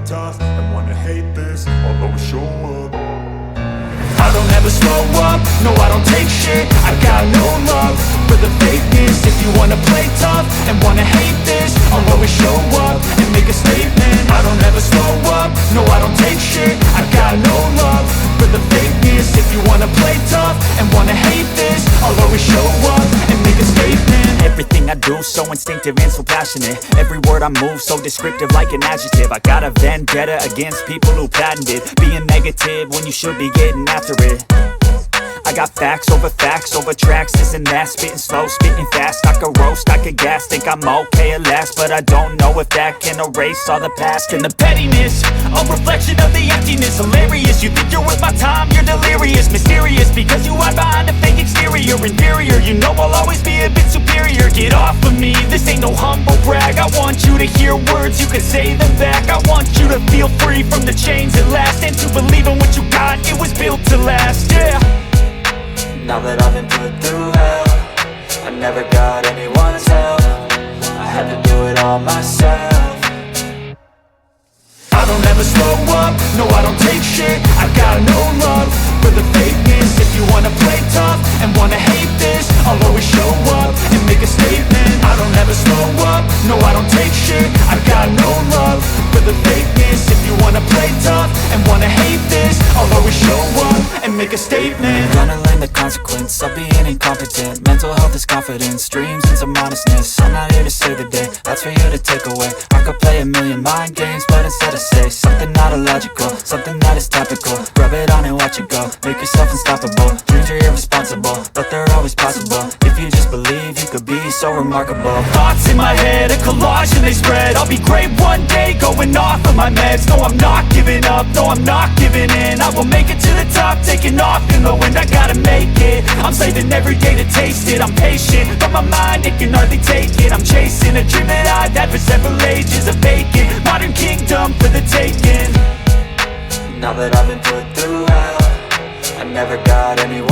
tough and wanna hate this, I'll always show up. I don't ever slow up, no I don't take shit. I got no love for the fakeness. If you wanna play tough and wanna hate this, I'll always show up and make a statement. I don't ever slow up, no I don't take shit. I got no love for the fakeness. If you wanna play tough and wanna hate this, I'll always show up and make a statement. Everything I do so instinctive and so passionate. Every word I move so descriptive like an adjective. I got a vendetta against people who patented being negative when you should be getting after it. I got facts over tracks, this and that. Spitting slow, spitting fast, I could roast, I could gas. Think I'm okay at last, but I don't know if that can erase all the past. And the pettiness, a reflection of the emptiness. Hilarious, you think you're worth my time, you're delirious. Mysterious, because you hide behind a fake exterior. Inferior, you know I'll always be a bit superior. Get off of me, this ain't no humble brag. I want you to hear words, you can say them back. I want you to feel free from the chains at last, and to believe in what you got, it was built to last, yeah. Now that I've been put through hell, I never got anyone's help. I had to do it all myself. I don't ever slow up, no I don't take shit. I got no love for the fakeness. If you wanna play tough and wanna hate this, I'll always show up and make a statement. I don't ever slow up, no I don't take shit. I got no love for the fakeness. If you wanna play tough and wanna hate this, I'll always show up and make a statement. Gonna learn the consequence of being incompetent. Mental health is confidence, dreams and some honestness. I'm not here to save the day, that's for you to take away. I could play a million mind games, but instead I say something not illogical, something that is topical. Rub it on and watch it go, make yourself unstoppable. Dreams are irresponsible, but they're always possible. If you just believe, you could be so remarkable. Thoughts in my head, a collage and they spread. I'll be great one day, going off of my meds. No, I'm not giving up, no, I'm not giving in. I will make it to the top, taking off in the wind. I gotta make it, I'm saving every day to taste it. I'm patient, but my mind, it can hardly take it. I'm chasing a dream that I've had for several ages. A vacant, modern kingdom for the taking. Now that I've been put through hell, I never got anyone